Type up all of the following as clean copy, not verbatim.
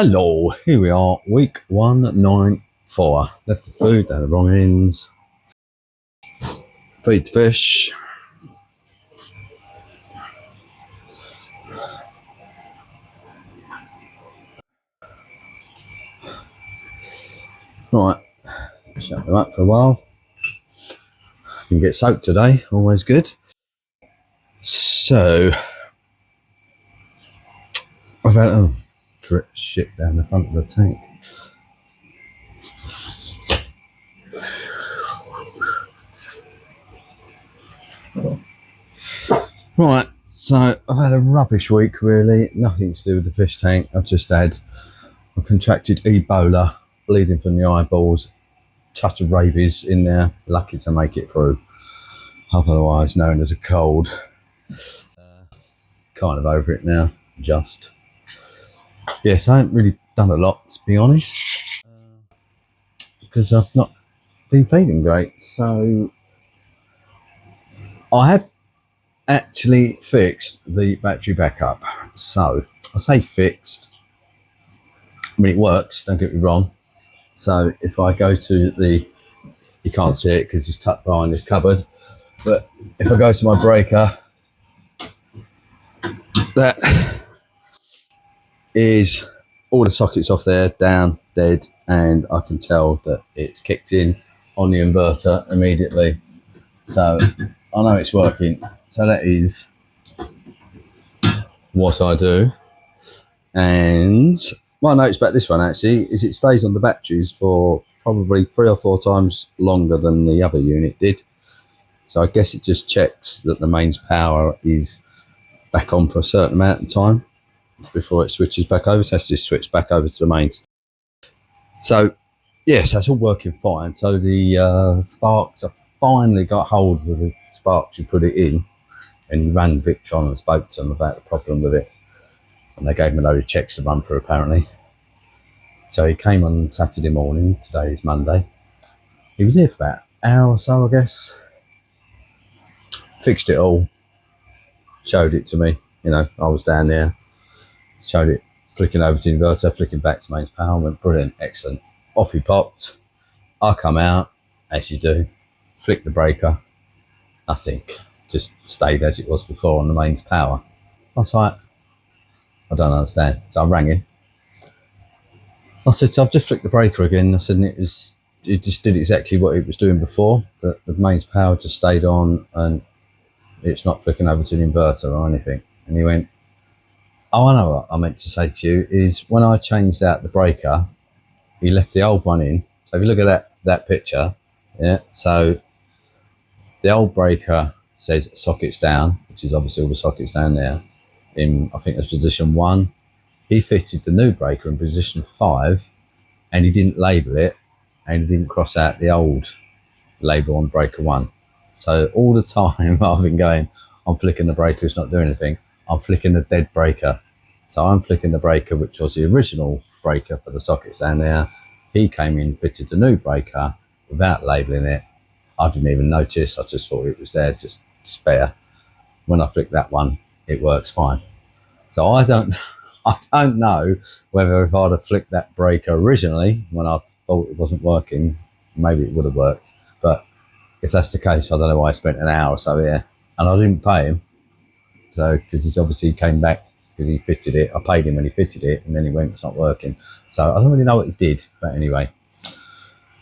Hello, here we are, week 194. Left the food down the wrong ends. Feed the fish. Right, shut them up for a while. Can get soaked today, always good. So, I've had drip shit down the front of the tank. Right, so I've had a rubbish week really, nothing to do with the fish tank. I've contracted Ebola, bleeding from the eyeballs, touch of rabies in there, lucky to make it through. Otherwise known as a cold. Kind of over it now, just. Yes, I haven't really done a lot, to be honest, because I've not been feeling great. So I have actually fixed the battery backup. So I say fixed, I mean it works, don't get me wrong. So if I go to the, you can't see it because it's tucked behind this cupboard, but if I go to my breaker, that is all the sockets off there, down, dead, and I can tell that it's kicked in on the inverter immediately. So I know it's working. So that is what I do. And what I noticed about this one actually is it stays on the batteries for probably 3 or 4 times longer than the other unit did. So I guess it just checks that the mains power is back on for a certain amount of time before it switches back over. So it has to switch back over to the mains. So yes, that's all working fine. So the sparks, I finally got hold of the sparks you put it in, and you ran Victron and spoke to them about the problem with it. And they gave me a load of checks to run through apparently. So he came on Saturday morning, today is Monday. He was here for about an hour or so, I guess. Fixed it all, showed it to me, you know, I was down there, showed it, flicking over to the inverter, flicking back to mains power, went brilliant, excellent. Off he popped, I come out, as you do, flick the breaker, nothing, just stayed as it was before on the mains power. I was like, I don't understand. So I rang him. I said, so I've just flicked the breaker again. I said, and it just did exactly what it was doing before. The mains power just stayed on and it's not flicking over to the inverter or anything. And he went, oh, I know what I meant to say to you is when I changed out the breaker, he left the old one in. So if you look at that picture, yeah, so the old breaker says sockets down, which is obviously all the sockets down there in, I think that's position 1. He fitted the new breaker in position 5 and he didn't label it and he didn't cross out the old label on breaker 1. So all the time I've been going, I'm flicking the breaker, it's not doing anything. I'm flicking the dead breaker. So I'm flicking the breaker, which was the original breaker for the sockets down there. He came in, fitted the new breaker without labeling it. I didn't even notice. I just thought it was there, just spare. When I flick that one, it works fine. So I don't know whether if I'd have flicked that breaker originally when I thought it wasn't working, maybe it would have worked. But if that's the case, I don't know why I spent an hour or so here and I didn't pay him. So, because he's obviously came back because he fitted it. I paid him when he fitted it and then he went, it's not working. So I don't really know what he did, but anyway.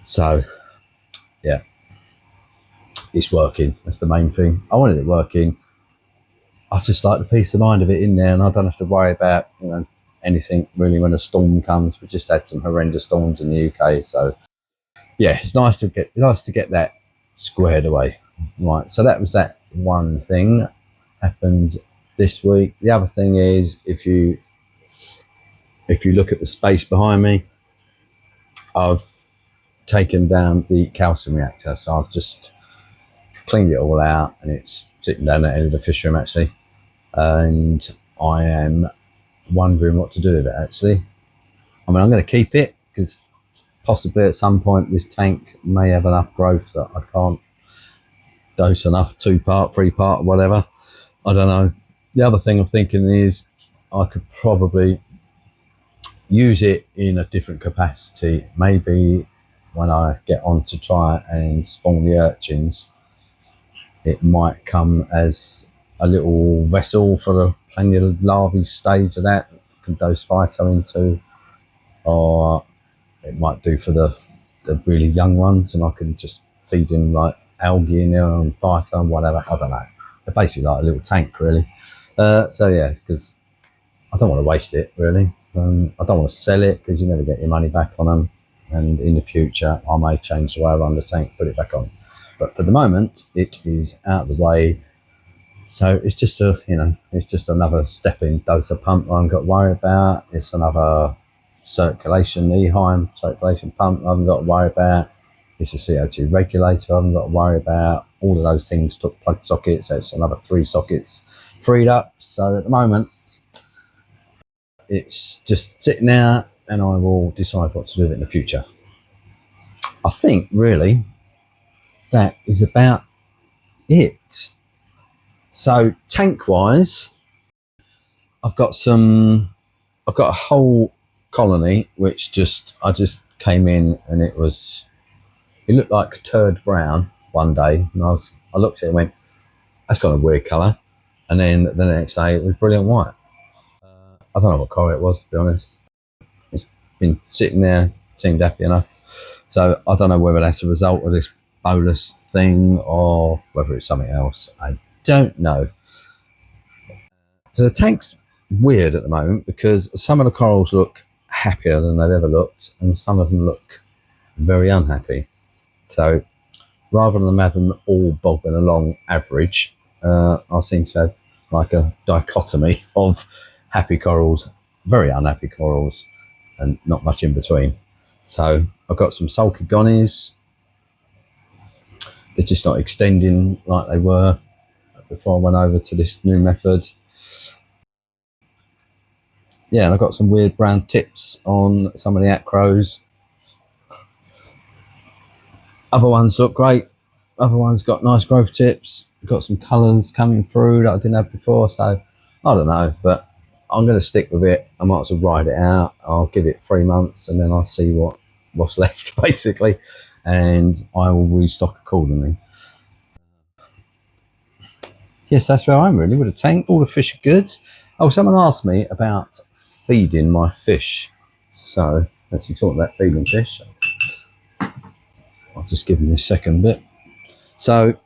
So, yeah, it's working. That's the main thing. I wanted it working. I just like the peace of mind of it in there and I don't have to worry about, you know, anything really when a storm comes. We just had some horrendous storms in the UK. So, yeah, it's nice to get that squared away. Right, so that was that one thing happened this week. The other thing is if you look at the space behind me, I've taken down the calcium reactor. So I've just cleaned it all out and it's sitting down at the end of the fish room actually. And I am wondering what to do with it actually. I mean, I'm going to keep it because possibly at some point this tank may have enough growth that I can't dose enough 2-part, 3-part, whatever. I don't know. The other thing I'm thinking is I could probably use it in a different capacity. Maybe when I get on to try and spawn the urchins, it might come as a little vessel for the planier larvae stage of that, you can dose phyto into, or it might do for the really young ones, and I can just feed in like algae in there and phyto and whatever. I don't know. They're basically like a little tank, really. So yeah, because I don't want to waste it, really. I don't want to sell it because you never get your money back on them. And in the future, I may change the way I run the tank, put it back on. But for the moment, it is out of the way. So it's just it's just another stepping doser pump I haven't got to worry about. It's another circulation circulation pump I haven't got to worry about. It's a CO2 regulator I haven't got to worry about. All of those things took plug sockets, so it's another 3 sockets freed up. So at the moment, it's just sitting there, and I will decide what to do with it in the future. I think really that is about it. So tank wise, I've got a whole colony which I just came in, and it looked like turd brown one day, and I looked at it and went, that's got a weird colour, and then the next day it was brilliant white. I don't know what colour it was, to be honest. It's been sitting there, seemed happy enough. So I don't know whether that's a result of this bolus thing or whether it's something else. I don't know. So the tank's weird at the moment because some of the corals look happier than they've ever looked, and some of them look very unhappy. So rather than have them all bobbing along average, I seem to have like a dichotomy of happy corals, very unhappy corals, and not much in between. So I've got some sulky gonnies. They're just not extending like they were before I went over to this new method. Yeah, and I've got some weird brown tips on some of the acros. Other ones look great. Other ones got nice growth tips. Got some colours coming through that I didn't have before. So I don't know, but I'm going to stick with it. I might as well ride it out. I'll give it 3 months, and then I'll see what's left, basically, and I will restock accordingly. Yes, that's where I am really with the tank. All the fish are good. Oh, someone asked me about feeding my fish. So let's talk about feeding fish. I'll just give you a second bit. So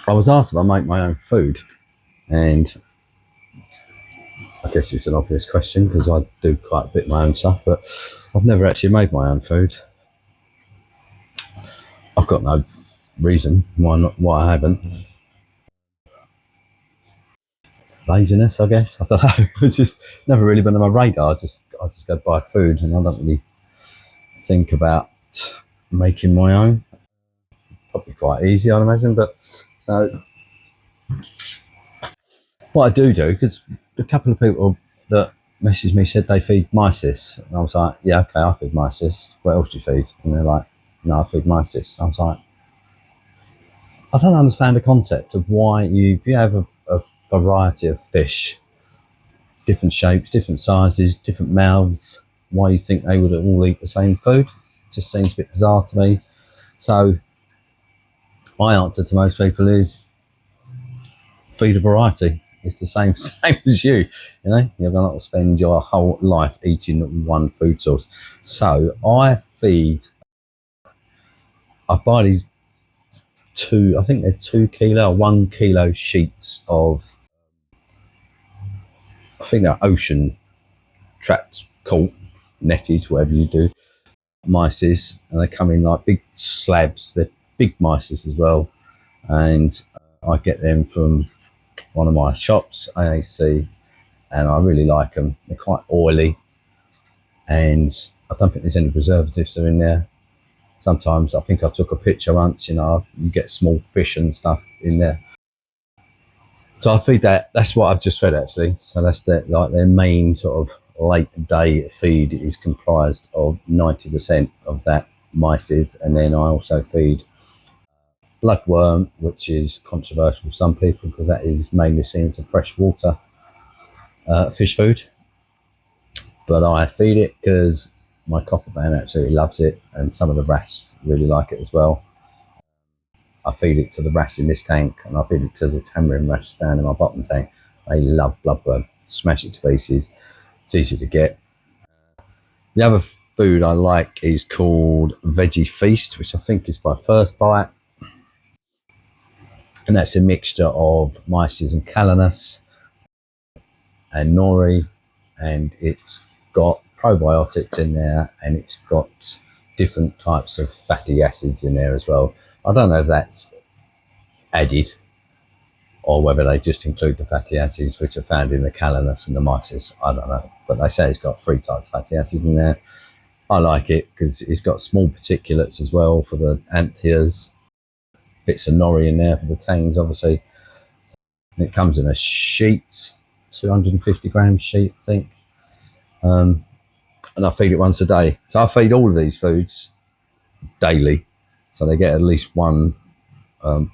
I was asked if I make my own food, and I guess it's an obvious question because I do quite a bit of my own stuff, but I've never actually made my own food. I've got no reason why I haven't. Laziness, I guess. I don't know. It's just never really been on my radar. I just go buy food, and I don't really think about making my own. Probably quite easy, I'd imagine. But so what I do, because a couple of people that messaged me said they feed mysis, and I was like, yeah, okay, I feed mysis. What else do you feed? And they're like, no, I feed mysis. I was like, I don't understand the concept of why if you have a variety of fish, different shapes, different sizes, different mouths, why you think they would all eat the same food? It just seems a bit bizarre to me. So my answer to most people is feed a variety. It's the same as you. You're going to spend your whole life eating one food source. So I buy these I think they're 2 kilo or 1 kilo sheets of, I think they're ocean trapped, caught, netted, whatever you do, mysis, and they come in like big slabs. They're big mysis as well, and I get them from one of my shops, AAC, and I really like them. They're quite oily, and I don't think there's any preservatives that are in there. Sometimes I think I took a picture once, you get small fish and stuff in there. So I feed that. That's what I've just fed actually. So that's their main sort of late day feed is comprised of 90% of that mysis, and then I also feed bloodworm, which is controversial for some people because that is mainly seen as a fresh water fish food, but I feed it because my copper band absolutely loves it, and some of the wrasse really like it as well. I feed it to the wrasse in this tank, and I feed it to the tamarin wrasse down in my bottom tank. They love bloodworm. Smash it to pieces. It's easy to get. The other food I like is called Veggie Feast, which I think is by First Bite, and that's a mixture of myces and calanus and nori, and it's got probiotics in there, and it's got different types of fatty acids in there as well. I don't know if that's added or whether they just include the fatty acids which are found in the calanus and the myces. I don't know, but they say it's got 3 types of fatty acids in there. I like it because it's got small particulates as well for the amphitheas, bits of nori in there for the tangs, obviously. And it comes in a sheet, 250 gram sheet, I think. And I feed it once a day. So I feed all of these foods daily, so they get at least one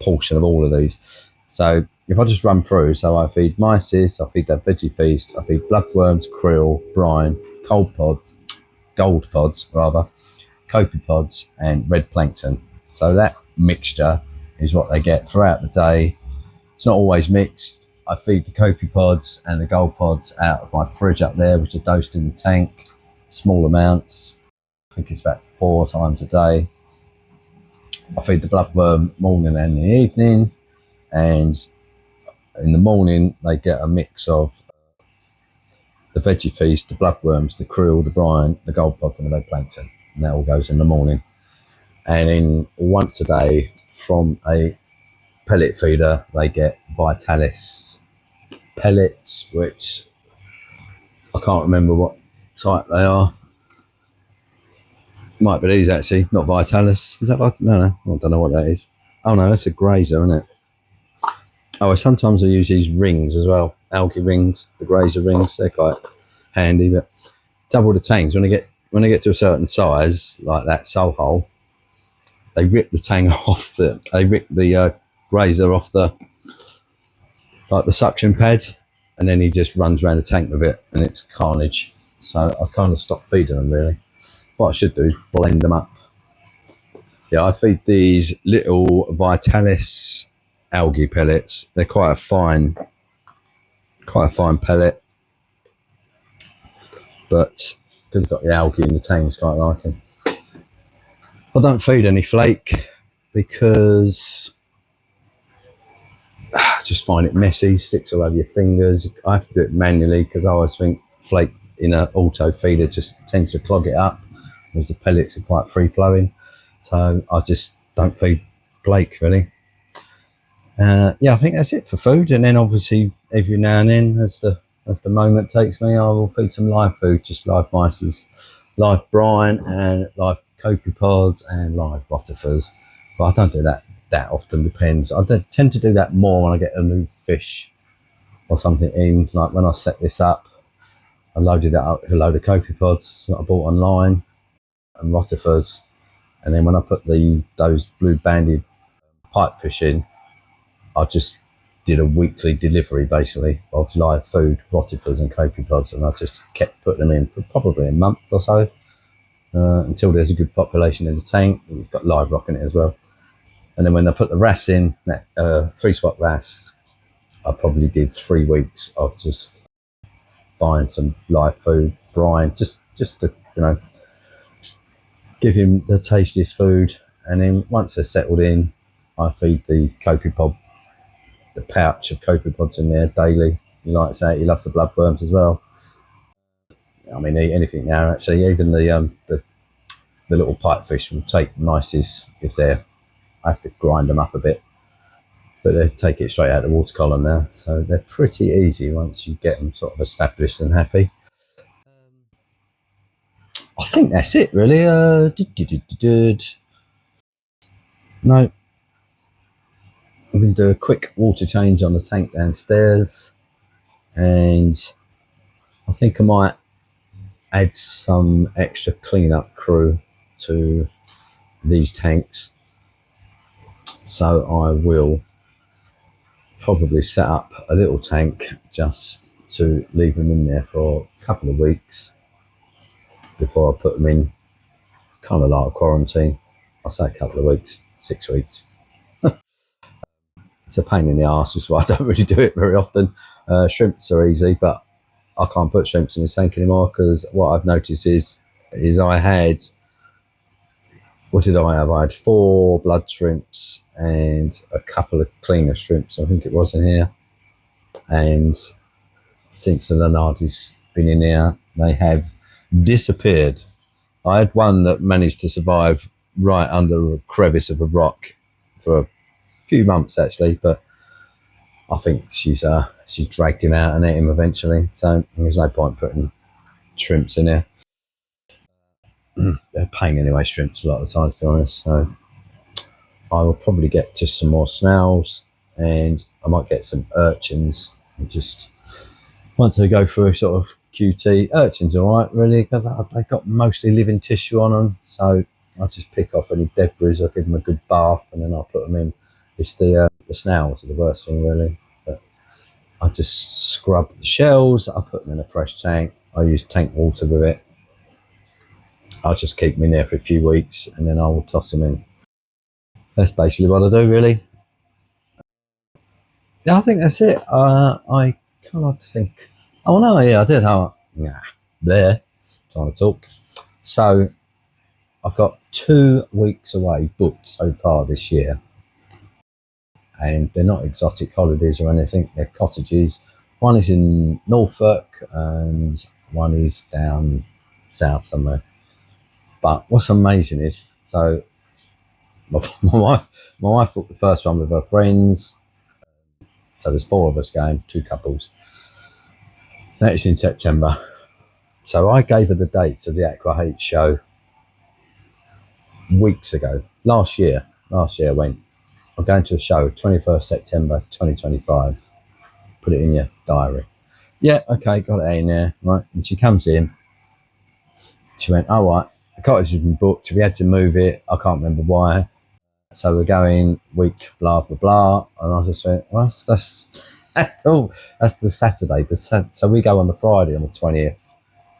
portion of all of these. So if I just run through, so I feed myces, I feed that Veggie Feast, I feed bloodworms, krill, brine, gold pods, copepod, and red plankton. So that mixture is what they get throughout the day. It's not always mixed. I feed the copepods and the gold pods out of my fridge up there, which are dosed in the tank, small amounts. I think it's about 4 times a day. I feed the bloodworm morning and the evening, and in the morning they get a mix of the Veggie Feast, the bloodworms, the krill, the brine, the gold pods, and the red plankton, and that all goes in the morning. And then once a day from a pellet feeder they get Vitalis pellets, which I can't remember what type they are. Might be these actually, not Vitalis. Is that No, I don't know what that is. Oh no, that's a grazer, isn't it? Oh, sometimes I use these rings as well, algae rings, the grazer rings. They're quite handy, but double the tangs. When they get to a certain size, like that soul hole, they rip the tang off they rip the grazer off the suction pad, and then he just runs around the tank with it, and it's carnage. So I kind of stopped feeding them really. What I should do is blend them up. Yeah, I feed these little Vitalis algae pellets. They're quite a fine pellet, but because I've got the algae in the tank, it's quite like them. I don't feed any flake because I just find it messy, sticks all over your fingers. I have to do it manually because I always think flake in an auto feeder just tends to clog it up, because the pellets are quite free flowing. So I just don't feed flake really. Yeah, I think that's it for food. And then obviously every now and then, as the moment takes me, I will feed some live food, just live myces, live brine, and live copepods, and live rotifers. But I don't do that often. Depends. I tend to do that more when I get a new fish or something in. Like when I set this up, I loaded that up with a load of copepods that I bought online and rotifers, and then when I put those blue banded pipefish in, I just did a weekly delivery basically of live food, rotifers and copepods, and I just kept putting them in for probably a month or so until there's a good population in the tank. It's got live rock in it as well. And then when I put the wrasse in, that 3-spot wrasse, I probably did 3 weeks of just buying some live food, brine, just to give him the tastiest food. And then once they're settled in, I feed the copepod, the pouch of copepods in there daily. He likes that. He loves the bloodworms as well. I mean, eat anything now actually. Even the little pipefish will take myces if they're. I have to grind them up a bit, but they take it straight out of the water column now. So they're pretty easy once you get them sort of established and happy. I think that's it really. No, I'm going to do a quick water change on the tank downstairs, and I think I might add some extra cleanup crew to these tanks. So I will probably set up a little tank just to leave them in there for a couple of weeks before I put them in. It's kind of like a quarantine. I say a couple of weeks, 6 weeks. It's a pain in the arse, which is why I don't really do it very often. Shrimps are easy, but I can't put shrimps in the tank anymore because what I've noticed is I had, what did I have? I had 4 blood shrimps and a couple of cleaner shrimps, I think it was, in here. And since the Lenardi's been in here, they have disappeared. I had one that managed to survive right under a crevice of a rock for a few months actually, but I think she's dragged him out and ate him eventually. So there's no point putting shrimps in there. They're paying anyway, shrimps a lot of the time, to be honest. So I will probably get just some more snails, and I might get some urchins. And just once they go through a sort of QT, urchins all right, really, because they've got mostly living tissue on them. So I'll just pick off any debris. I'll give them a good bath, and then I'll put them in. It's the snails are the worst thing, really. But I just scrub the shells. I put them in a fresh tank. I use tank water with it. I'll just keep them in there for a few weeks, and then I will toss them in. That's basically what I do, really. I think that's it. I kind of think. Oh no, yeah, I did. There, trying to talk. So I've got 2 weeks away booked so far this year, and they're not exotic holidays or anything. They're cottages. One is in Norfolk, and one is down south somewhere. But what's amazing is, so my wife booked the first one with her friends. So there's 4 of us going, 2 couples. That is in September. So I gave her the dates of the Aqua Hate show weeks ago. Last year I went, I'm going to a show 21st September 2025. Put it in your diary. Yeah, okay, got it in there, right? And she comes in. She went, all right, the cottage has been booked. We had to move it. I can't remember why. So we're going week blah blah blah, and I just went, well, that's all. That's the Saturday. So we go on the Friday on the 20th,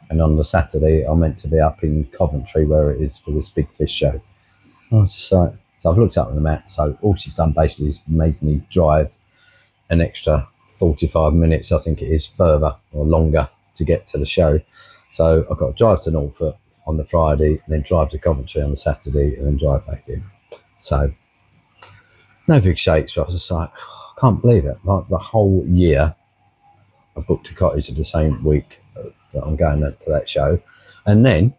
and on the Saturday I'm meant to be up in Coventry where it is for this big fish show. I was just like, so I've looked up on the map. So all she's done basically is made me drive an extra 45 minutes, I think it is, further or longer to get to the show. So I've got to drive to Norfolk on the Friday, and then drive to Coventry on the Saturday, and then drive back in. So no big shakes, but I was just like, I can't believe it. Like the whole year I booked a cottage at the same week that I'm going to that show. And then,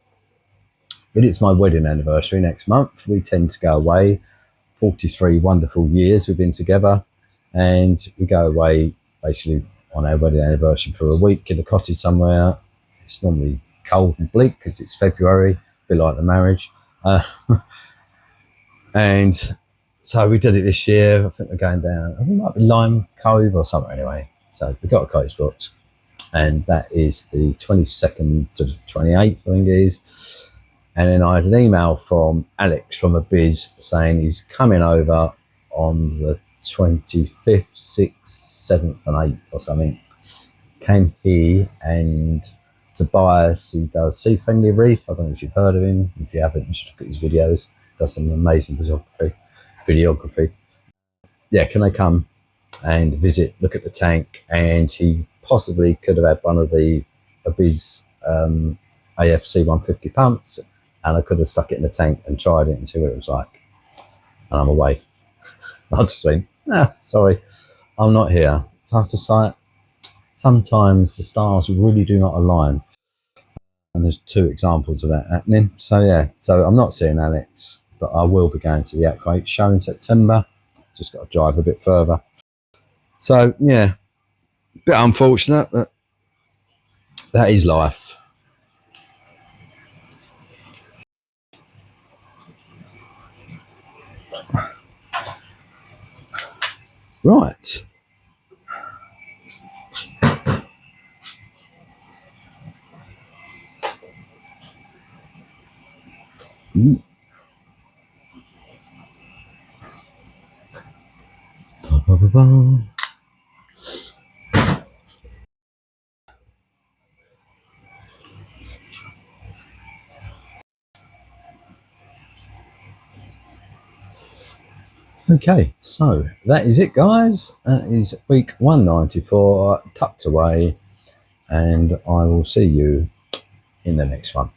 but it's my wedding anniversary next month. We tend to go away. 43 wonderful years we've been together, and we go away basically on our wedding anniversary for a week in a cottage somewhere. It's normally cold and bleak because it's February, a bit like the marriage. And so we did it this year. I think we're going down, I think it might be Lime Cove or something anyway. So we got a cottage booked, and that is the 22nd to the 28th, I think it is. And then I had an email from Alex from a biz saying he's coming over on the 25th, 6th, 7th and 8th or something. Came here, and Tobias, he does Sea Friendly Reef. I don't know if you've heard of him. If you haven't, you should look at his videos. Does some amazing videography. Yeah, can they come and visit, look at the tank? And he possibly could have had one of the Abiz AFC 150 pumps, and I could have stuck it in the tank and tried it and see what it was like. And I'm away. I just went, sorry, I'm not here. So I was just like, sometimes the stars really do not align. And there's 2 examples of that happening. So yeah, so I'm not seeing Alex, but I will be going to the Aqua show in September. Just got to drive a bit further. So yeah, a bit unfortunate, but that is life. Right. Okay, so that is it, guys. That is week 194 tucked away, and I will see you in the next one.